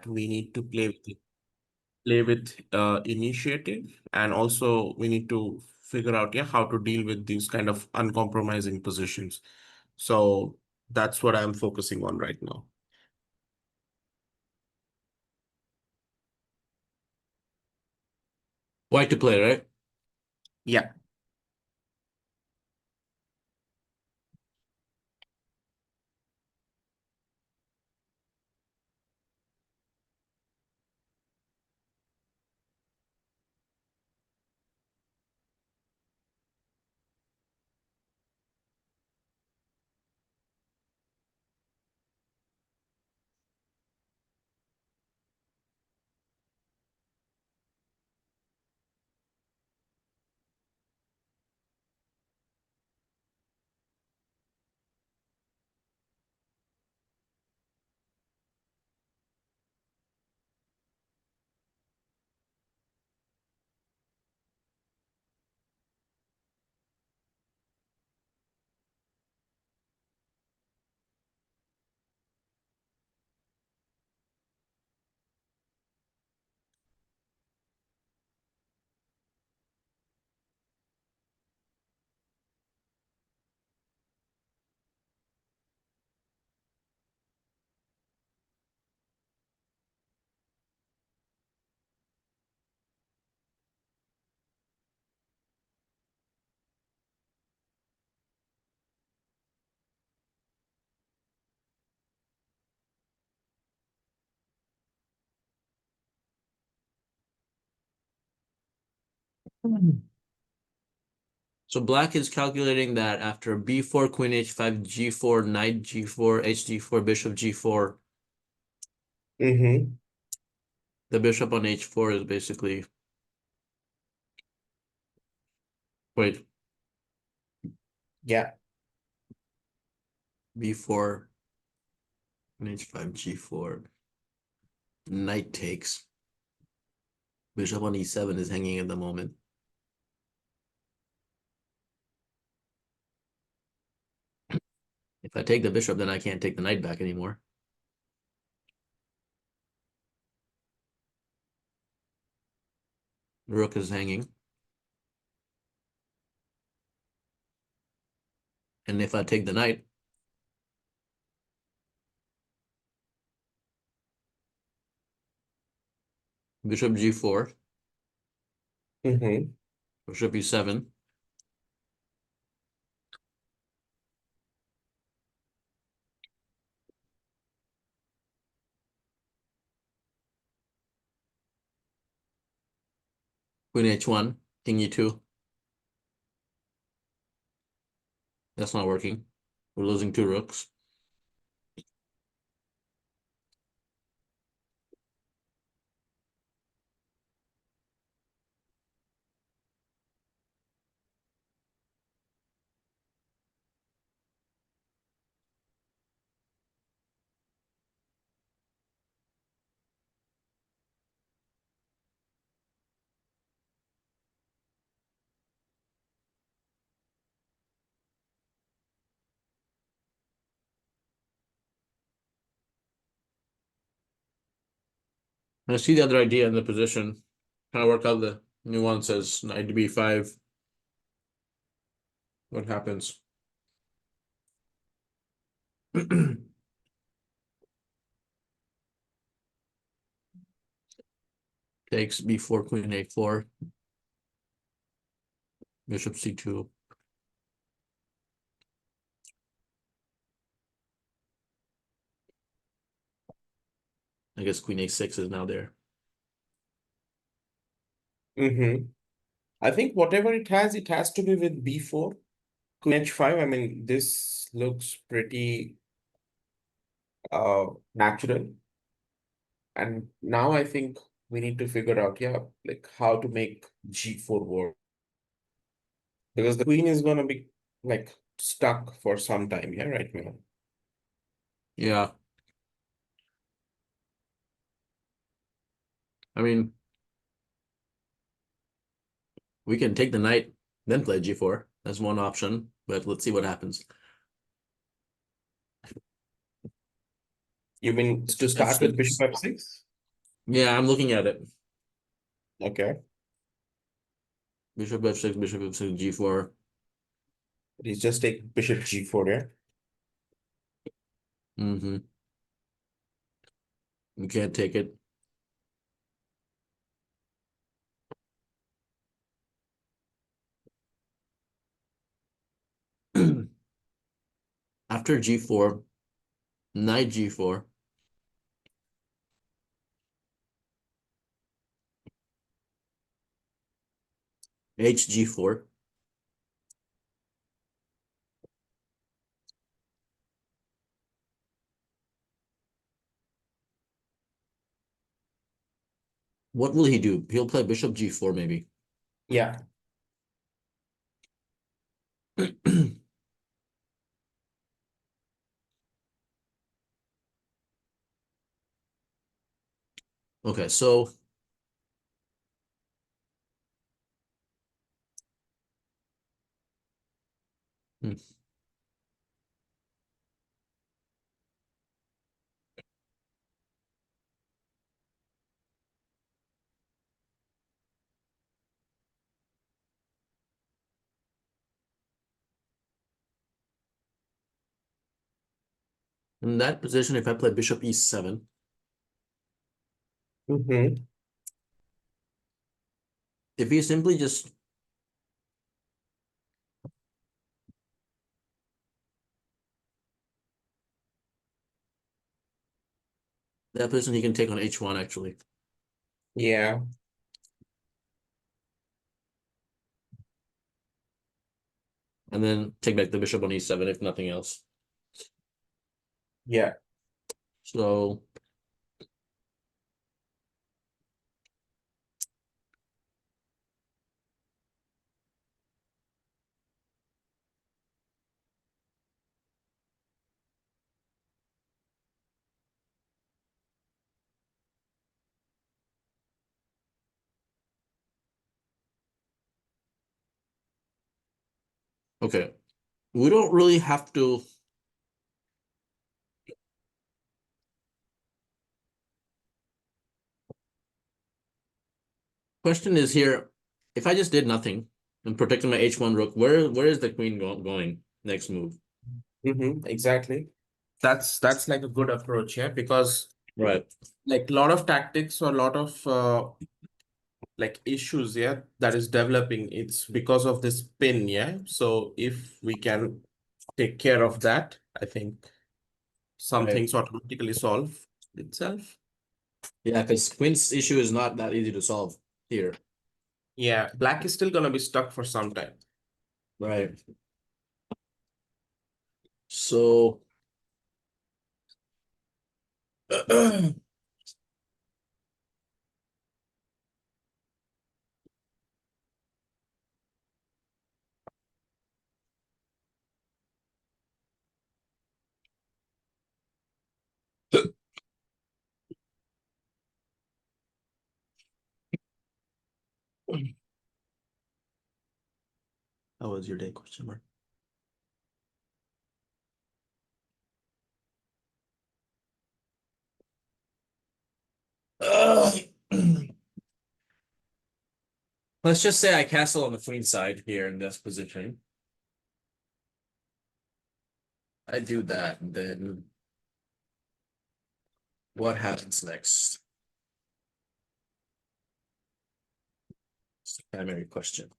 that we need to play with initiative, and also we need to figure out, yeah, how to deal with these kind of uncompromising positions. So that's what I'm focusing on right now. White to play, right? Yeah. So black is calculating that after b4, queen h5, g4, knight g4, hg4, bishop g4, Mm-hmm. the bishop on h4 is basically, wait, Yeah. b4, queen h5, g4, knight takes. Bishop on e7 is hanging at the moment. If I take the bishop, then I can't take the knight back anymore. Rook is hanging. And if I take the knight, bishop g4, Mm-hmm. bishop e7, queen h1, king e2. That's not working. We're losing two rooks. I see the other idea in the position. Trying to work out the nuances. Knight to b5. What happens? Takes b4, queen a4, bishop c2. I guess queen a6 is now there. Mm-hmm. I think whatever it has to be with b4, queen h5. I mean, this looks pretty natural. And now I think we need to figure out, yeah, like how to make g4 work. Because the queen is gonna be like stuck for some time, yeah, right now. Yeah. I mean, we can take the knight, then play g4. That's one option, but let's see what happens. You mean to start with bishop f6? Yeah, I'm looking at it. Okay. Bishop f6, bishop f6, g4. He's just take bishop g4, yeah? Mm-hmm. You can't take it. After g4, knight g4, hg4. What will he do? He'll play bishop g4 maybe. Yeah. Okay, so hmm, in that position, if I play bishop e7, Mm-hmm. if he simply just that position, he can take on h1 actually, Yeah. and then take back the bishop on e7 if nothing else. Yeah. So okay, we don't really have to. Question is here, if I just did nothing and protected my h1 rook, where is the queen going next move? Mm-hmm. Exactly. That's like a good approach, yeah, because Right. like a lot of tactics or a lot of like issues, yeah, that is developing. It's because of this pin, yeah. So if we can take care of that, I think some Right. things automatically solve itself. Yeah, because queen's issue is not that easy to solve here. Yeah, black is still gonna be stuck for some time. Right. So how was your day? Question mark. Let's just say I castle on the queen side here in this position. I do that, then what happens next? It's the primary question.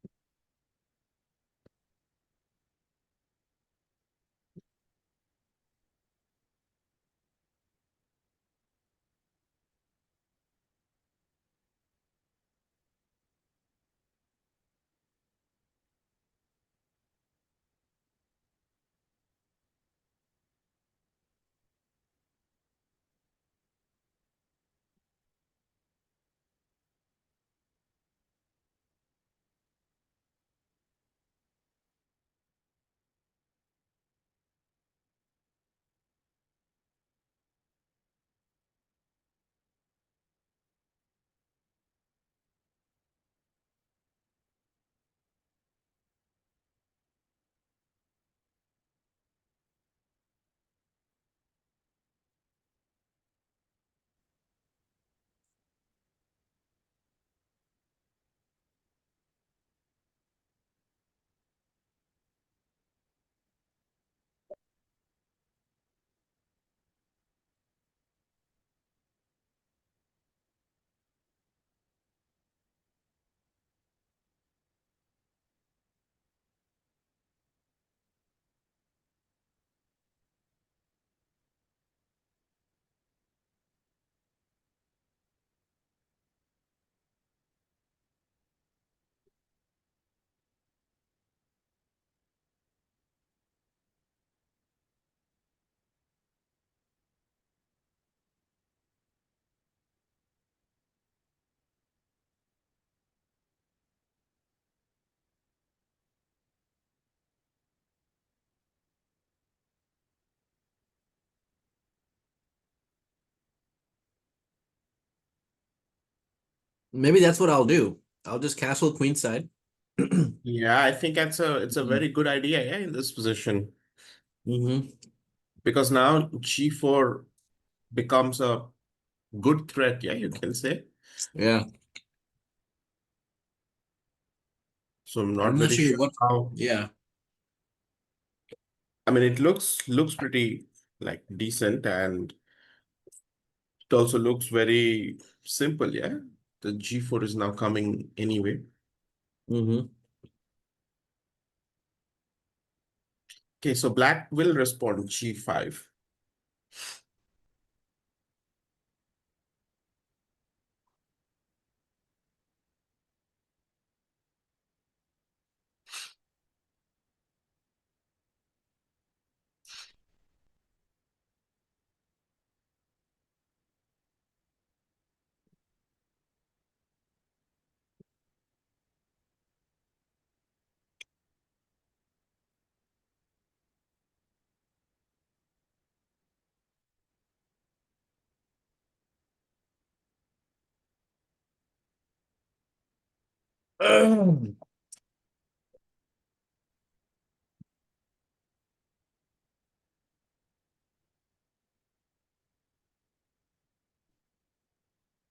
Maybe that's what I'll do. I'll just castle queenside. Yeah, I think it's a very good idea, yeah, in this position. Mm-hmm. Because now G4 becomes a good threat, yeah, you can say. Yeah. So I'm not I'm not very sure sure what. how. Yeah. I mean, it looks pretty like decent, and it also looks very simple, yeah. The G4 is now coming anyway. Mm-hmm. Okay, so black will respond G5.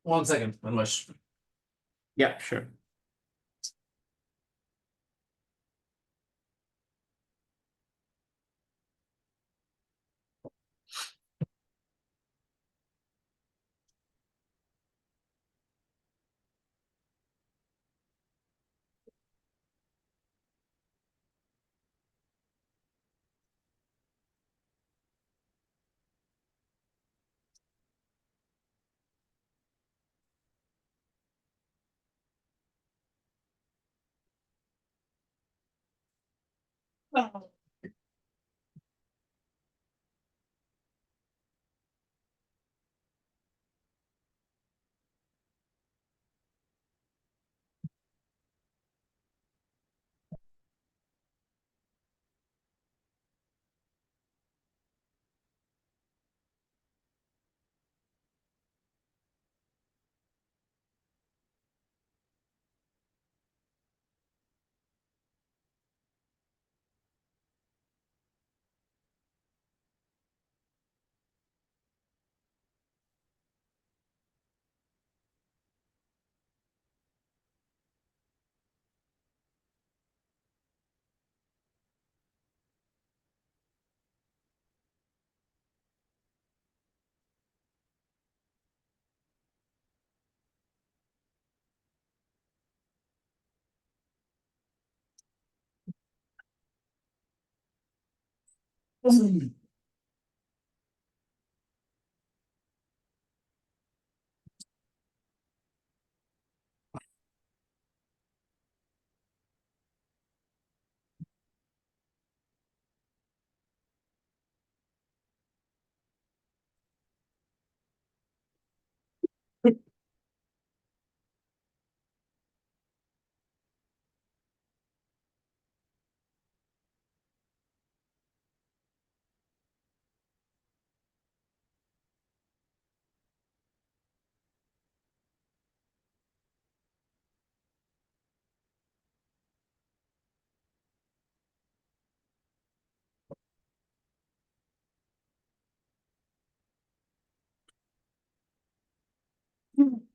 One second. Unless. Yeah, sure.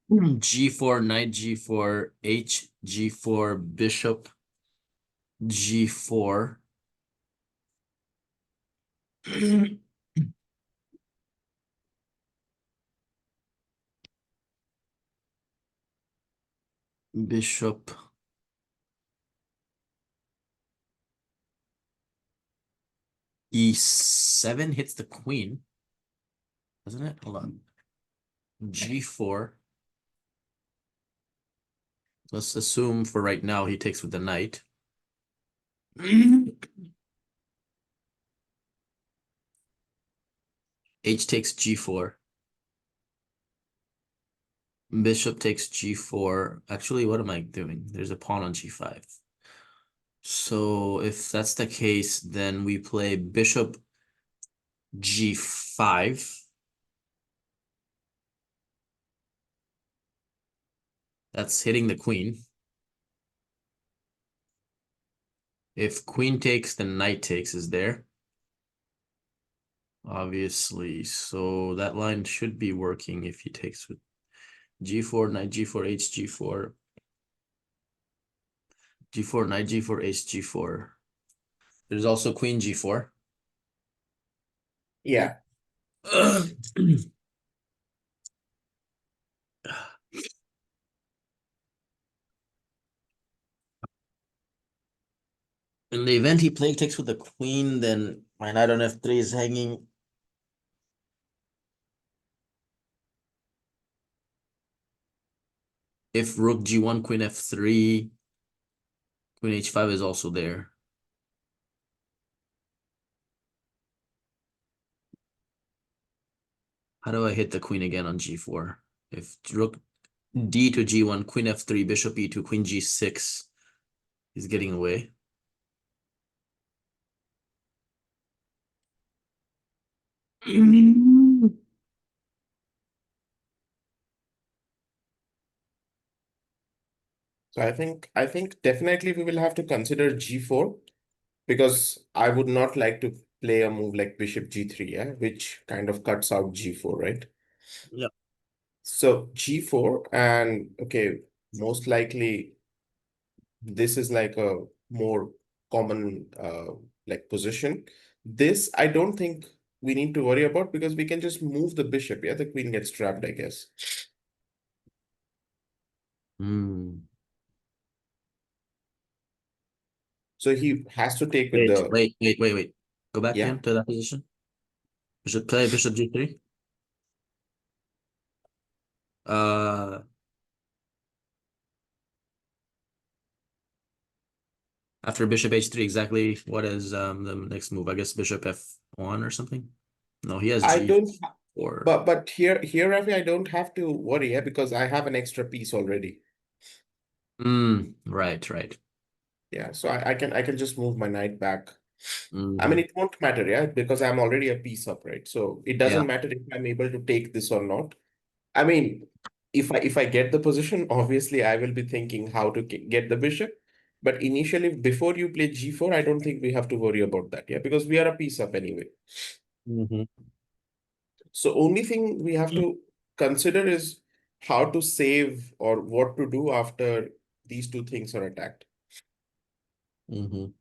G4, knight G4, H G4, bishop G4. Bishop E7 hits the queen, doesn't it? Hold on. G4. Let's assume for right now he takes with the knight. H takes G4. Bishop takes G4. Actually, what am I doing? There's a pawn on G5. So if that's the case, then we play bishop G5. That's hitting the queen. If queen takes, then knight takes is there. Obviously, so that line should be working if he takes with g4, knight g4, h g4, g4, knight g4, h g4. There's also queen g4. Yeah. In the event he play takes with the queen, then my knight on f3 is hanging. If rook g1, queen f3, queen h5 is also there. How do I hit the queen again on g4? If rook d to g1, queen f3, bishop e2, queen g6 is getting away. So I think definitely we will have to consider g4 because I would not like to play a move like bishop g3, yeah, which kind of cuts out g4, right? Yeah. So g4 and okay, most likely this is like a more common like position. This I don't think we need to worry about because we can just move the bishop, yeah, the queen gets trapped, I guess. Hmm. So he has to take with Wait, the, wait, wait, wait, wait. Go back yeah. again to that position. Bishop play bishop g3. Uh, After bishop h3, exactly what is the next move? I guess bishop f1 or something. No, he has I don't, g4. but here, Rafi, I don't have to worry, yeah, because I have an extra piece already. Right, right. Yeah, so I can just move my knight back. I mean, Hmm. it won't matter, yeah, because I'm already a piece up, right? So it Yeah. doesn't matter if I'm able to take this or not. I mean, if I get the position, obviously I will be thinking how to get the bishop. But initially, before you play g4, I don't think we have to worry about that, yeah, because we are a piece up anyway. Hmm. So only thing we have to consider is how to save or what to do after these two things are attacked. Hmm.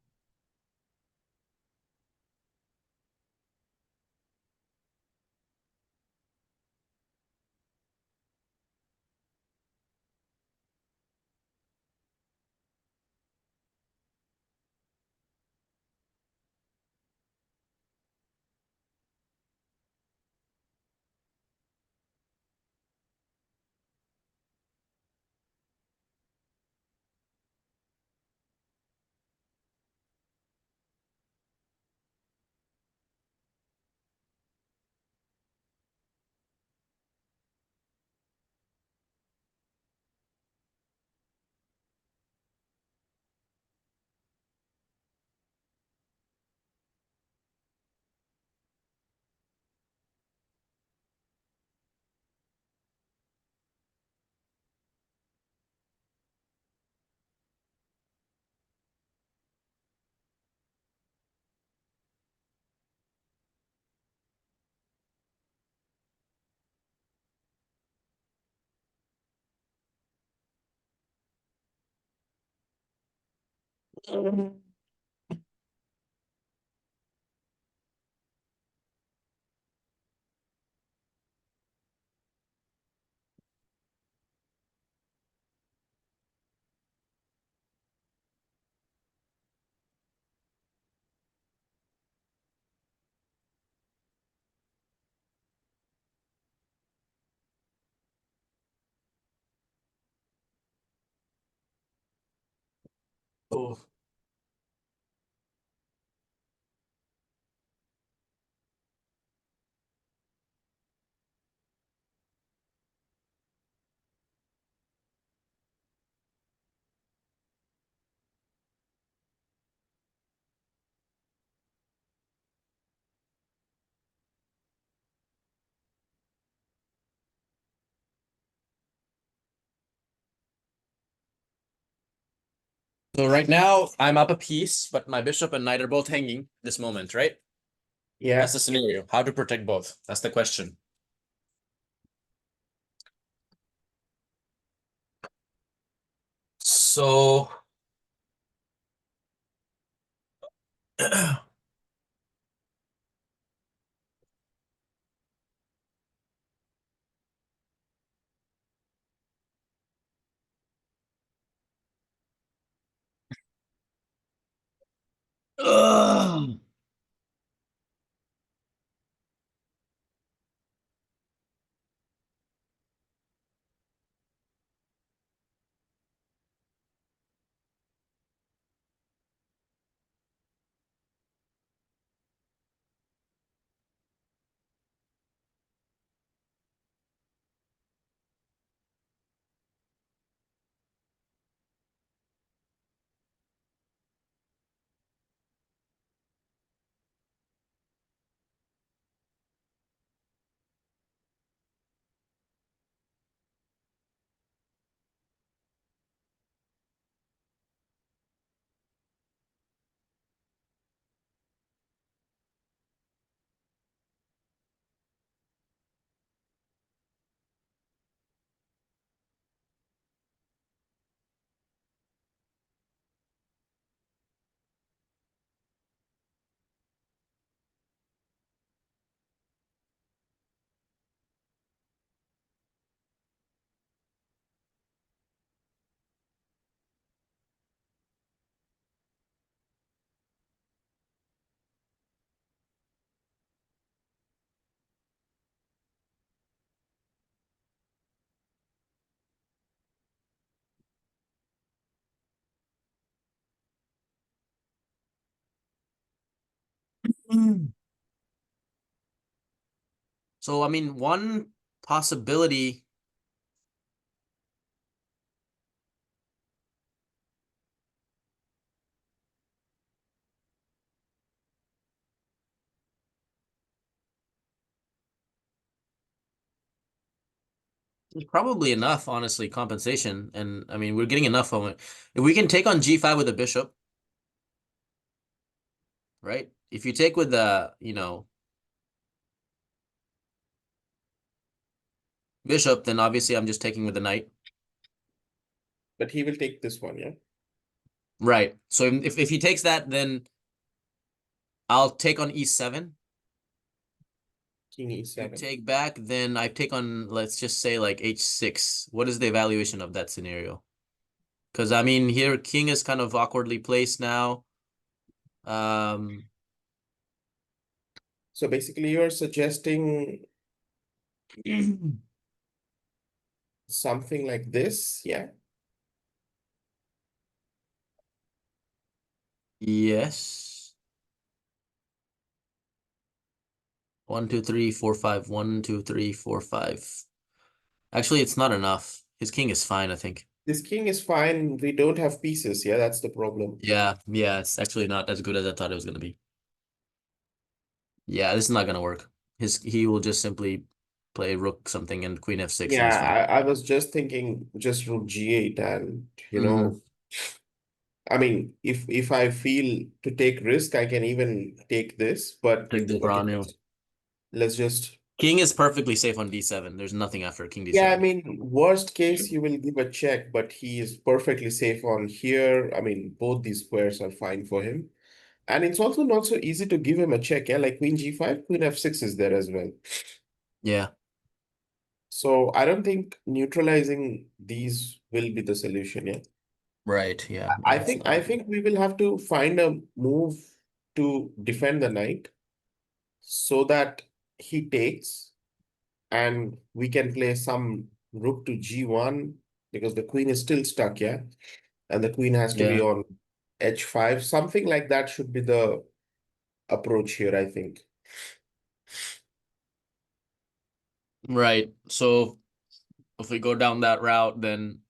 Oh. So right now I'm up a piece, but my bishop and knight are both hanging this moment, right? That's Yeah. the scenario. How to protect both? That's the question. So Ugh. So I mean, one possibility. There's probably enough, honestly, compensation. And I mean, we're getting enough of it. If we can take on G5 with a bishop, right? If you take with the, bishop, then obviously I'm just taking with the knight. But he will take this one, yeah? Right. So if he takes that, then I'll take on E7. King You E7. take back, then I take on, let's just say like H6. What is the evaluation of that scenario? Because I mean, here king is kind of awkwardly placed now. Um, So basically you're suggesting something like this, yeah? yes. 1, 2, 3, 4, 5. 1, 2, 3, 4, 5. Actually, it's not enough. His king is fine, I think. This king is fine. We don't have pieces, yeah, that's the problem. Yeah, it's actually not as good as I thought it was gonna be. Yeah, this is not gonna work. He will just simply play rook something and queen f6 and Yeah, he's fine. I was just thinking just rook G8 and Hmm. I mean, if I feel to take risk, I can even take this, but Take the okay, pawn. Yeah. let's just King is perfectly safe on d7. There's nothing after king yeah, I d7. mean, worst case you will give a check, but he is perfectly safe on here. I mean, both these squares are fine for him. And it's also not so easy to give him a check, yeah. Like Queen G5, Queen F6 is there as well. Yeah, So I don't think neutralizing these will be the solution, yeah. right. Yeah, I it's think not. I think we will have to find a move to defend the knight so that he takes and we can play some rook to G1 because the queen is still stuck, yeah. And the queen has to be Yeah, on H5. Something like that should be the approach here, I think. right. So if we go down that route, then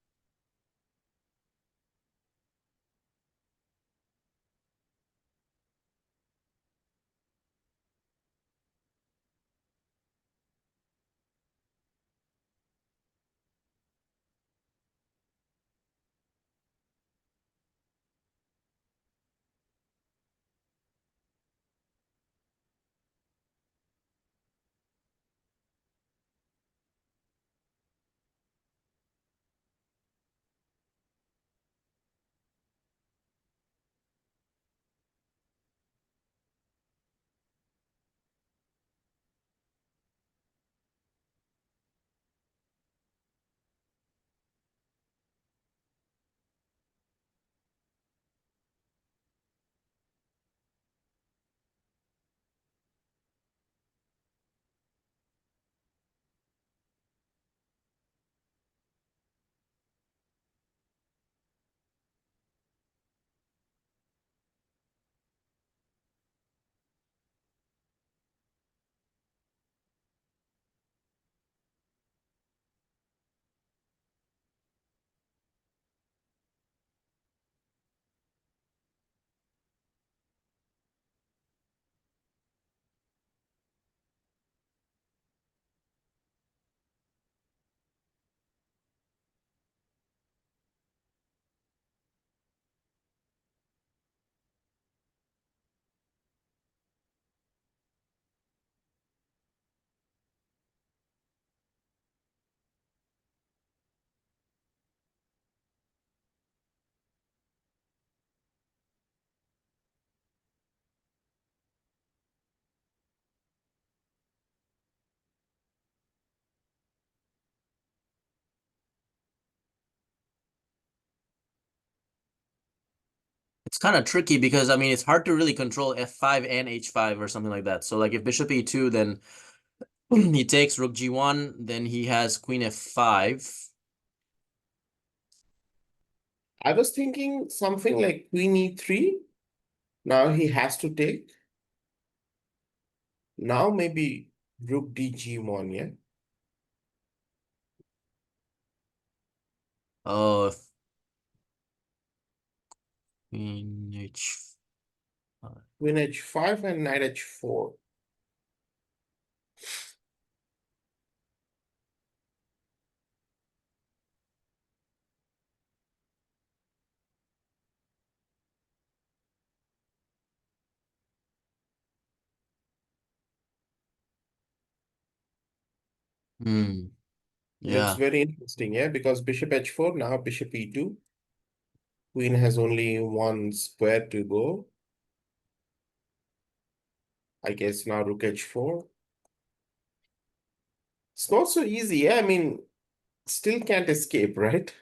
It's kind of tricky because I mean it's hard to really control f5 and h5 or something like that. So like if bishop e2, then he takes rook g1, then he has queen f5. I was thinking something like queen e3. Now he has to take. Now maybe rook dg1, yeah? Oh, queen h5. Queen h5 and knight h4. Hmm. Looks Yeah. very interesting, yeah? Because bishop h4, now bishop e2. Queen has only one square to go. I guess now rook h4. It's not so easy, yeah? I mean, still can't escape, right?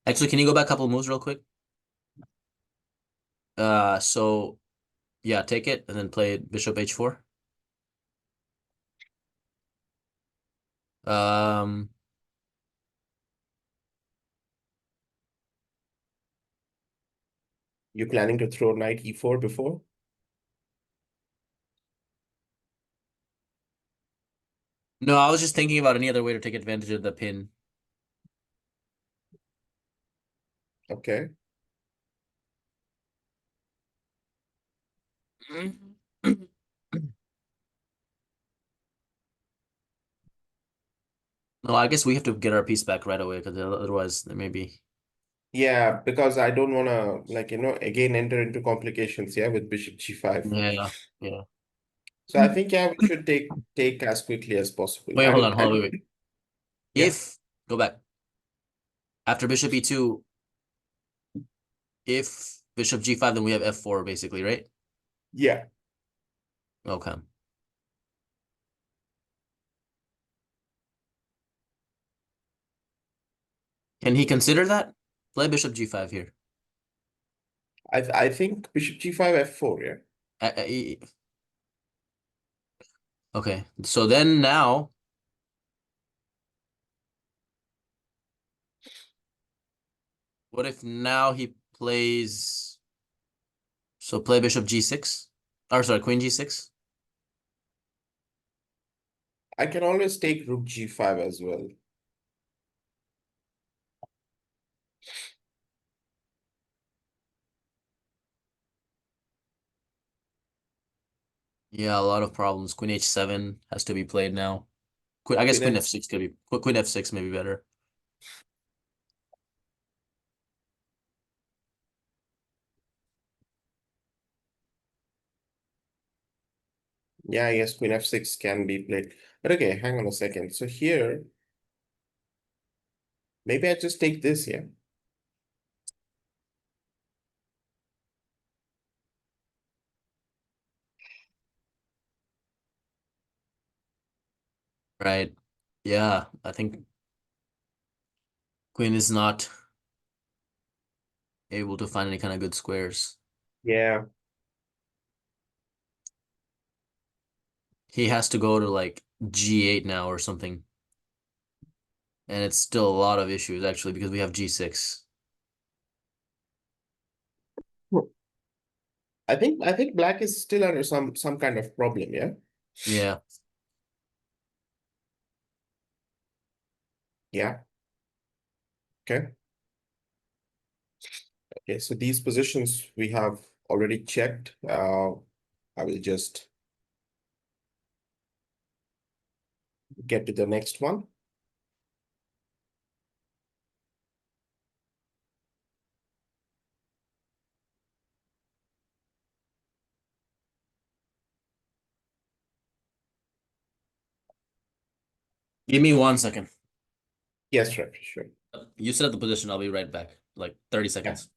Actually, can you go back a couple moves real quick? So yeah, take it and then play bishop h4. Um, You planning to throw knight e4 before? no, I was just thinking about any other way to take advantage of the pin. Okay. No, I guess we have to get our piece back right away because otherwise there may be. Yeah, because I don't want to, like, again enter into complications, yeah, with bishop g5. Yeah, yeah. So I think, yeah, we should take as quickly as possible. Wait, hold on, And wait. yeah, If go back after bishop e2, if bishop g5, then we have f4 basically, right? yeah. Okay. Can he consider that? Play bishop g5 here. I think bishop g5 f4, yeah. Okay. So then now, what if now he plays? So play bishop g6, or sorry, queen g6. I can always take rook g5 as well. Yeah, a lot of problems. Queen h7 has to be played now. I guess Queen queen f f6 could be queen f6 may be better. yeah, I guess queen f6 can be played. But okay, hang on a second. So here, maybe I just take this, yeah. Right. Yeah, I think queen is not able to find any kind of good squares. Yeah. He has to go to like g8 now or something. And it's still a lot of issues actually because we have g6. I think black is still under some kind of problem, yeah. Yeah. Yeah. Okay. Okay, so these positions we have already checked. I will just get to the next one. Give me 1 second. Yes, right, sure. You set up the position, I'll be right back. Like 30 Yeah. seconds.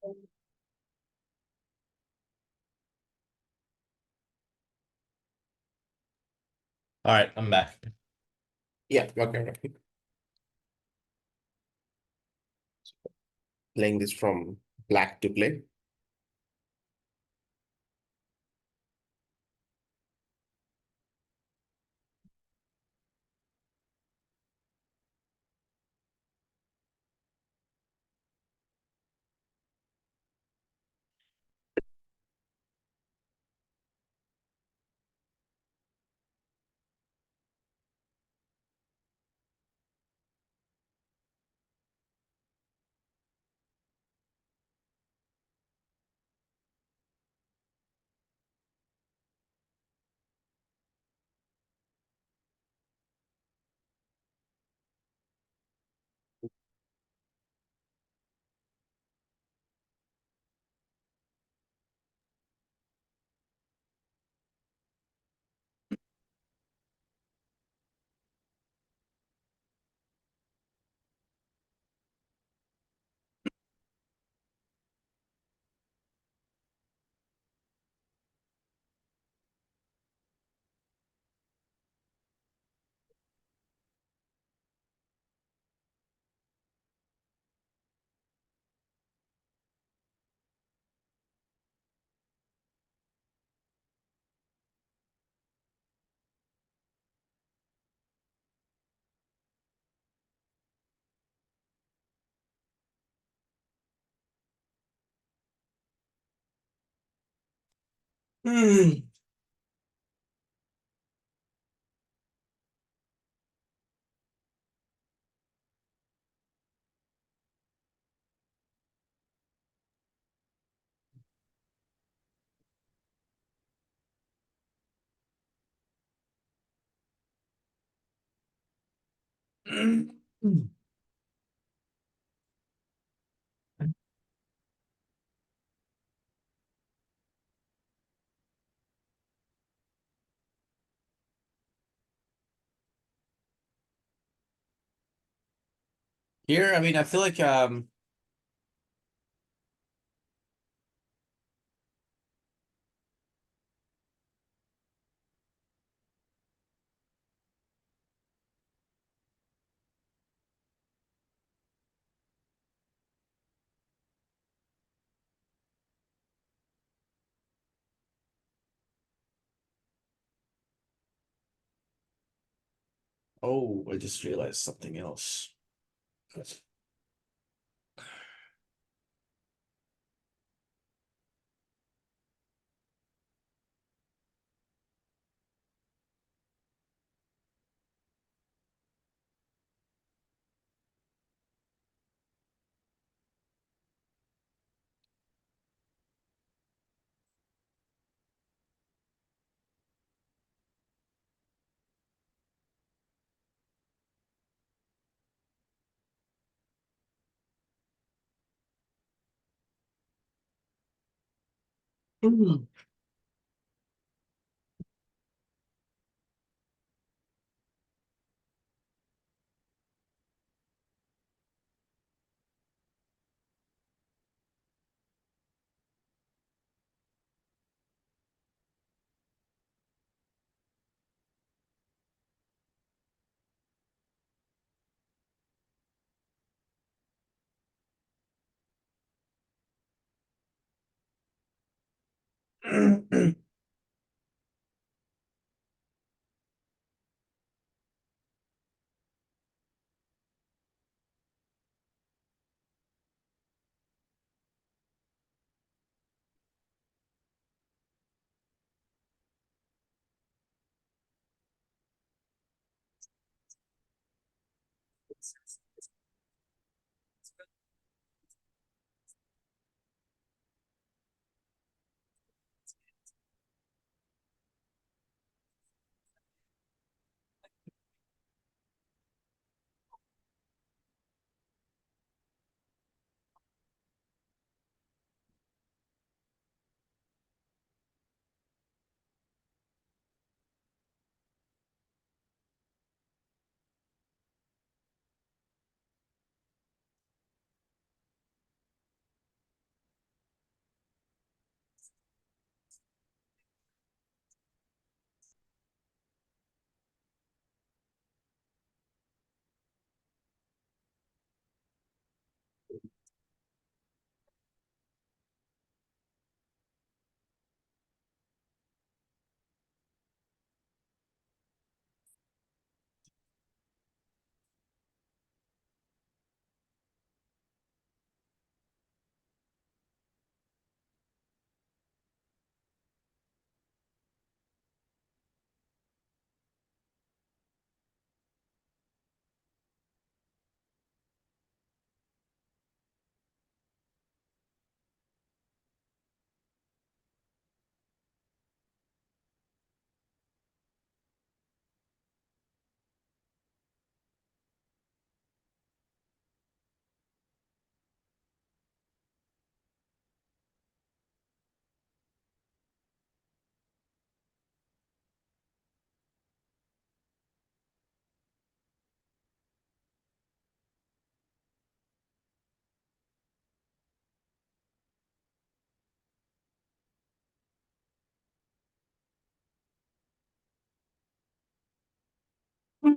All right, I'm back. Yeah, okay. Playing this from black to play. Here, I mean, I feel like oh, I just realized something else.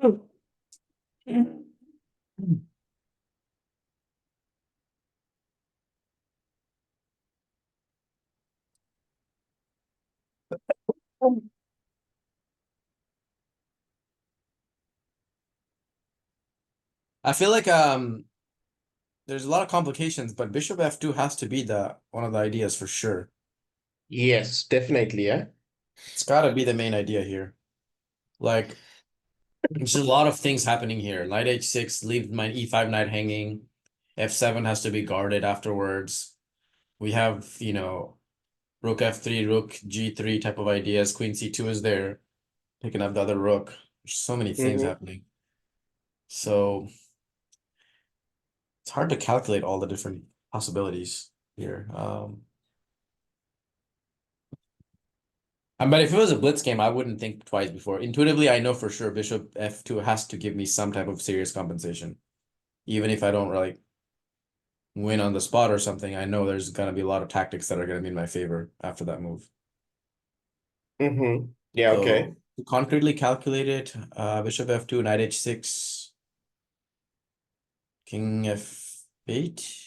I feel like there's a lot of complications, but bishop f2 has to be the one of the ideas for sure. Yes, definitely, yeah. It's got to be the main idea here. Like, there's a lot of things happening here. Knight h6, leave my e5 knight hanging. f7 has to be guarded afterwards. We have, rook f3, rook g3 type of ideas. Queen c2 is there, picking up the other rook. There's so many things Mm-hmm. happening. So it's hard to calculate all the different possibilities here. But if it was a blitz game, I wouldn't think twice before. Intuitively, I know for sure bishop f2 has to give me some type of serious compensation. Even if I don't really win on the spot or something, I know there's gonna be a lot of tactics that are gonna be in my favor after that move. Mm-hmm. Yeah, okay. So to concretely calculate it, bishop f2, knight h6, king f8.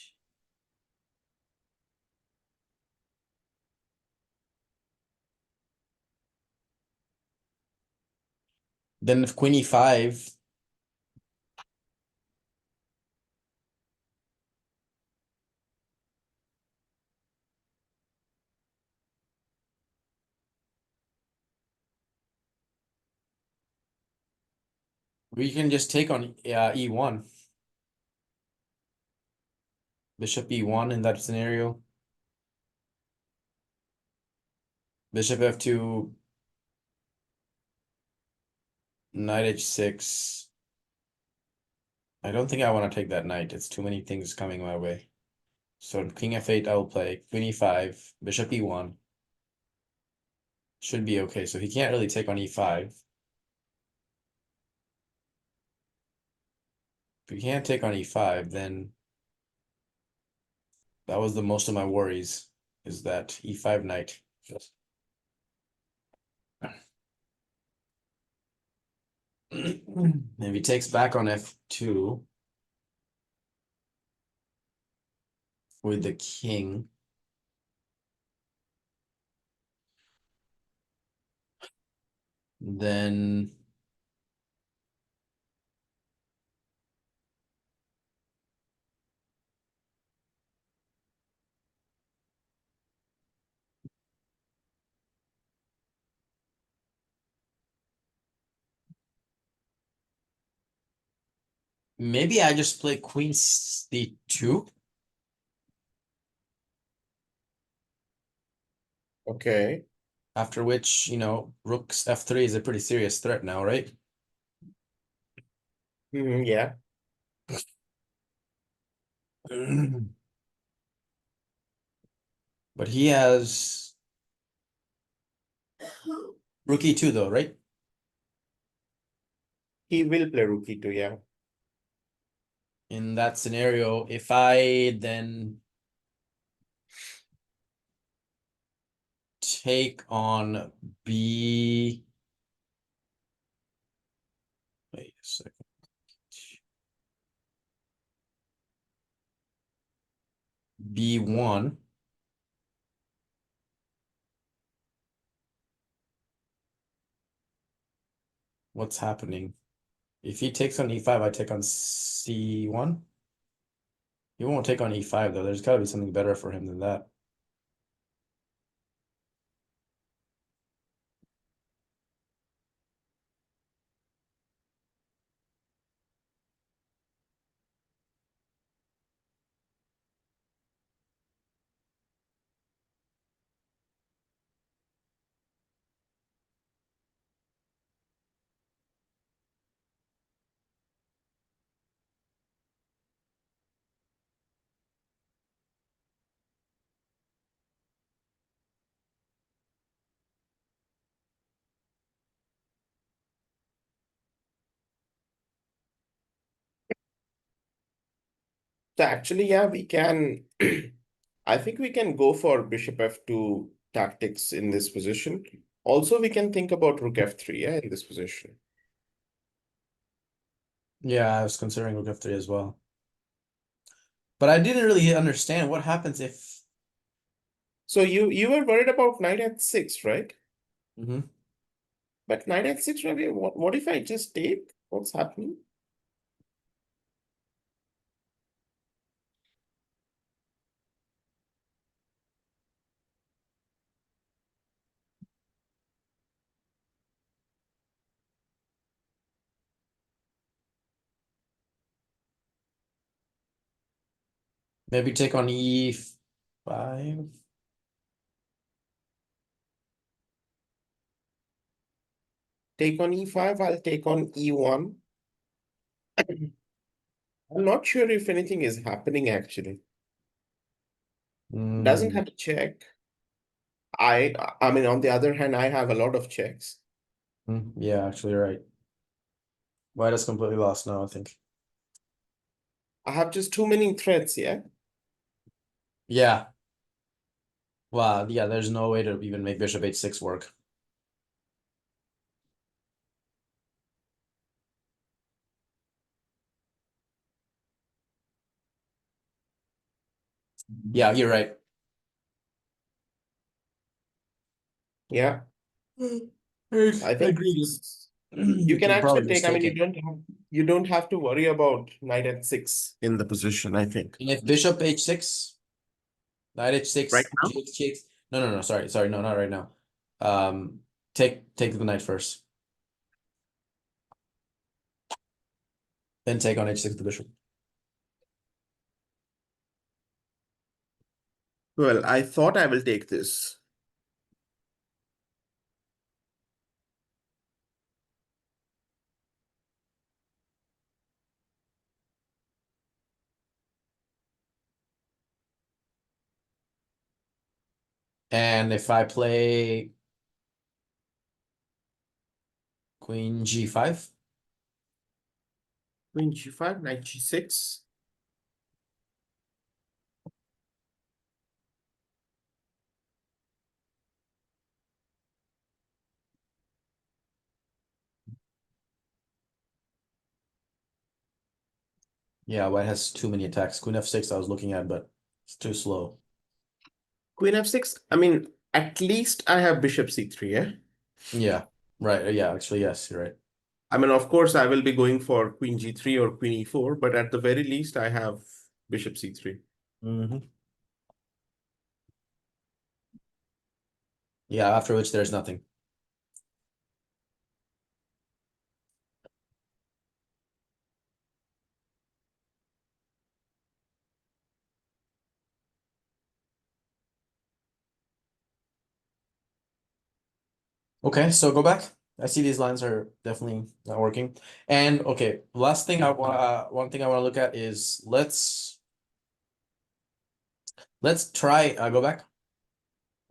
Then if queen e5, we can just take on e1. Bishop e1 in that scenario. Bishop f2, knight h6. I don't think I want to take that knight. It's too many things coming my way. So king f8 I will play. Queen e5, bishop e1. Should be okay. So he can't really take on e5. If he can't take on e5, then that was the most of my worries, is that e5 knight. If he takes back on f2 with the king, then maybe I just play queen c2. Okay. After which, rook f3 is a pretty serious threat now, right? Mm-hmm, yeah. But he has rook e2 though, right? He will play rook e2, yeah. In that scenario, if I then take on b, wait a second. b1, what's happening? If he takes on e5, I take on c1. He won't take on e5 though. There's got to be something better for him than that. So actually, yeah, we can. I think we can go for bishop f2 tactics in this position. Also, we can think about rook f3, yeah, in this position. Yeah, I was considering rook f3 as well. But I didn't really understand what happens if. So you were worried about knight h6, right? Mhm. But knight h6, Ravi, what if I just take? What's happening? Maybe take on e5. Take on e5, I'll take on e1. I'm not sure if anything is happening actually. Doesn't Mm, have a check. I mean, on the other hand, I have a lot of checks. yeah, actually, you're right. White is completely lost now, I think. I have just too many threats, yeah? Yeah. Wow, yeah, there's no way to even make bishop h6 work. Yeah, you're right. Yeah. I think Agreed. you You can can actually probably take, just I take mean, it. you don't have to worry about knight h6 in the position, I think. And if bishop h6, knight Right h6, now? g6. No, sorry, no, not right now. Um, take the knight first, then take on h6 the bishop. Well, I thought I will take this. And if I play queen g5, Queen g5, knight g6. yeah, white has too many attacks. Queen f6 I was looking at, but it's too slow. Queen f6. I mean, at least I have bishop c3, yeah? Yeah, right. Yeah, actually, yes, you're right. I mean, of course, I will be going for queen g3 or queen e4, but at the very least, I have bishop c3. Hmm. Yeah, after which there's nothing. Okay, so go back. I see these lines are definitely not working. And okay, last thing I want, one thing I want to look at is let's try go back.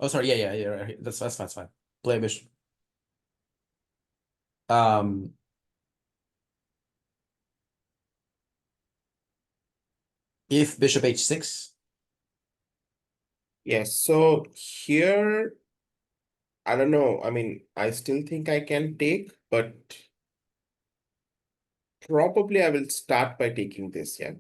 Oh, sorry, yeah, right. That's fine. Play bishop. Um, if bishop h6, Yes, so here, I don't know. I mean, I still think I can take, but probably I will start by taking this, yeah?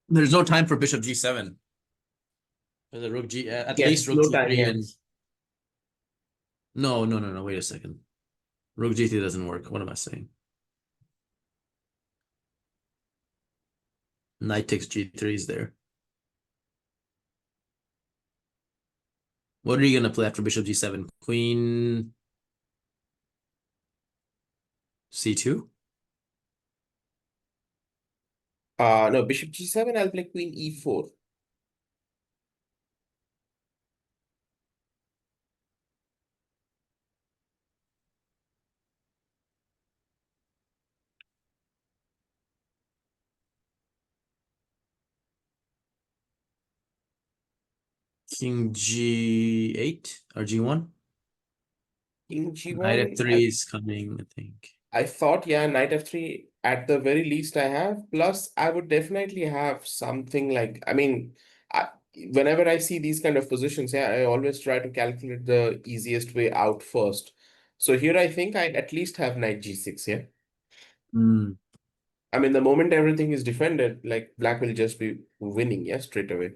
there's no time for bishop g7. There's a rook g, at least Yes, rook no time, g3 yeah. and no. Wait a second. Rook g3 doesn't work. What am I saying? Knight takes g3 is there. What are you gonna play after bishop g7? Queen c2? No, bishop g7, I'll play queen e4. King g8 or g1? King Knight g1, f3 is coming, I think. I thought, yeah, knight f3 at the very least I have. Plus, I would definitely have something like, I mean, whenever I see these kind of positions, yeah, I always try to calculate the easiest way out first. So here I think I at least have knight g6, yeah. Mm. I mean, the moment everything is defended, like black will just be winning, yeah, straight away.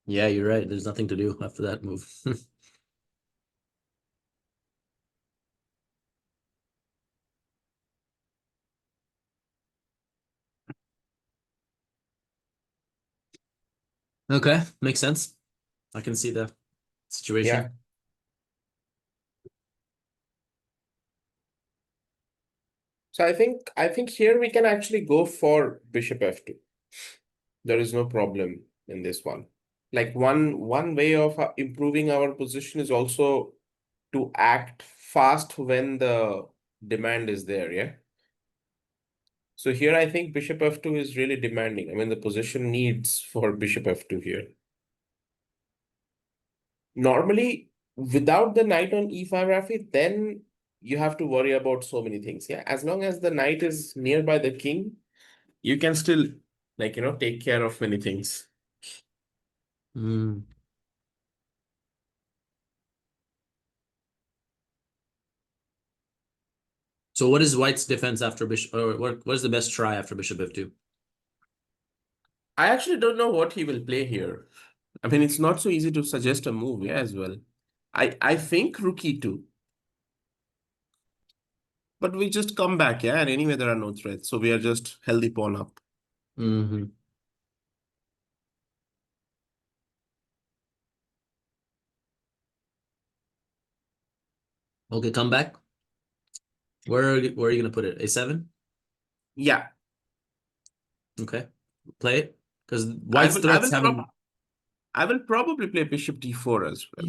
Yeah, you're right. There's nothing to do after that move. Okay, makes sense. I can see the Yeah. situation. So I think here we can actually go for bishop f2. There is no problem in this one. Like one way of improving our position is also to act fast when the demand is there, yeah. So here I think bishop f2 is really demanding. I mean, the position needs for bishop f2 here. Normally, without the knight on e5, Rafi, then you have to worry about so many things. Yeah, as long as the knight is nearby the king, you can still, like, take care of many things. Mm. So what is White's defense after bishop, or what is the best try after bishop f2? I actually don't know what he will play here. I mean, it's not so easy to suggest a move, yeah, as well. I think rook e2, but we just come back, yeah, and anyway, there are no threats, so we are just healthy pawn up. Mm-hmm. Okay, come back. Where are you gonna put it? A7? Yeah, Okay. Play it. Because I White's will. I threats will. Prob haven't. I will probably play bishop d4 as well.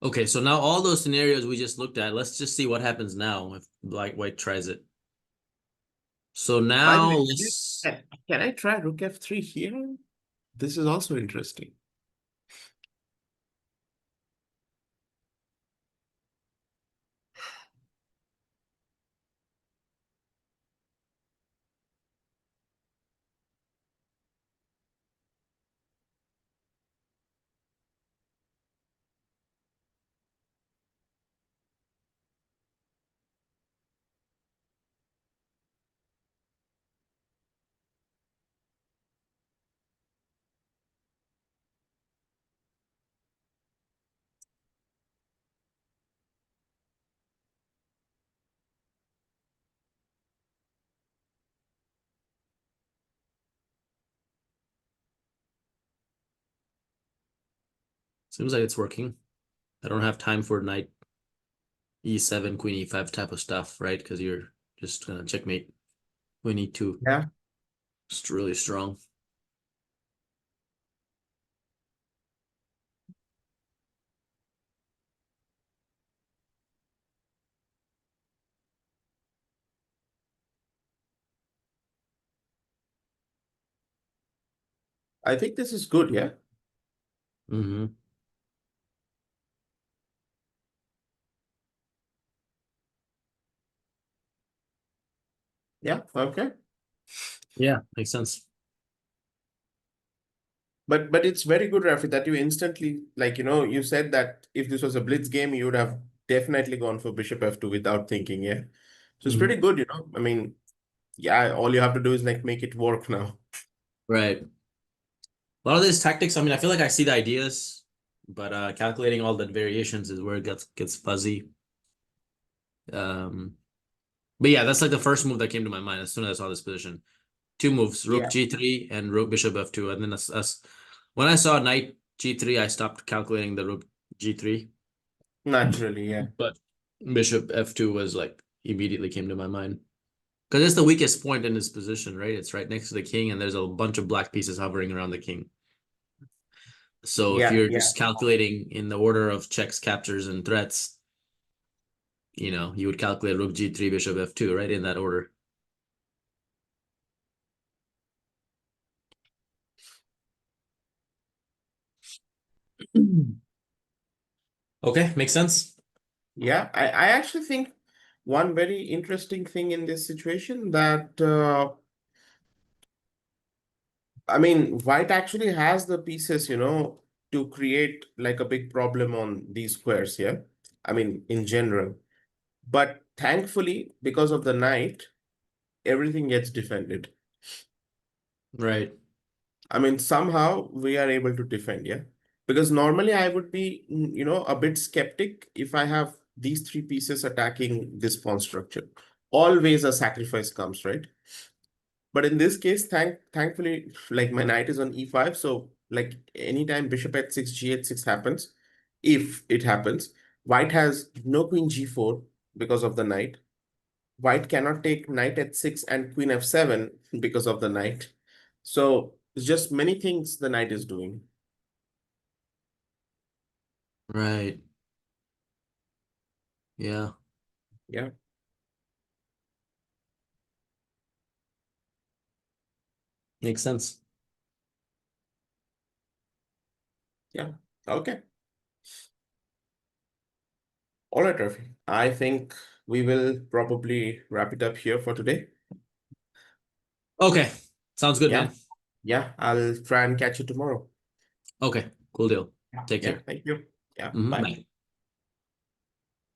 Okay, so now all those scenarios we just looked at, let's just see what happens now if White tries it. So By the now way, let's. can I try rook f3 here? This is also interesting. Seems like it's working. I don't have time for knight e7, queen e5 type of stuff, right? Because you're just gonna checkmate queen e2. Yeah, It's really strong. I think this is good. Yeah, Mm-hmm. yeah, okay. Yeah, makes sense. But it's very good, Rafi, that you instantly, like, you said that if this was a blitz game, you would have definitely gone for bishop f2 without thinking, yeah. So it's Mm-hmm. pretty good. I mean, yeah, all you have to do is like make it work now. Right. A lot of these tactics, I mean, I feel like I see the ideas, but calculating all the variations is where it gets fuzzy. Um, But yeah, that's like the first move that came to my mind as soon as I saw this position. Two moves, rook Yeah, g3 and rook bishop f2. And then when I saw knight g3, I stopped calculating the rook g3. naturally, yeah. But bishop f2 was like immediately came to my mind. Because it's the weakest point in his position, right? It's right next to the king, and there's a bunch of black pieces hovering around the king. So if Yeah, you're yeah. just calculating in the order of checks, captures, and threats, you would calculate rook g3, bishop f2, right? In that order. Okay, makes sense. Yeah, I actually think one very interesting thing in this situation that I mean, white actually has the pieces, to create like a big problem on these squares here. I mean, in general. But thankfully, because of the knight, everything gets defended. Right. I mean, somehow we are able to defend, yeah. Because normally I would be, a bit skeptic if I have these three pieces attacking this pawn structure. Always a sacrifice comes, right? But in this case, thankfully, like my knight is on e5, so like anytime bishop h6, g6 happens, if it happens, white has no queen g4 because of the knight. White cannot take knight h6 and queen f7 because of the knight. So it's just many things the knight is doing. Right. Yeah. Yeah, Makes sense. yeah. Okay. All right, Rafi. I think we will probably wrap it up here for today. Okay. Sounds good, Yeah, man. yeah. I'll try and catch you tomorrow. Okay. Cool deal. Yeah, Take yeah. care. Thank you. Yeah, Mhm, bye. bye.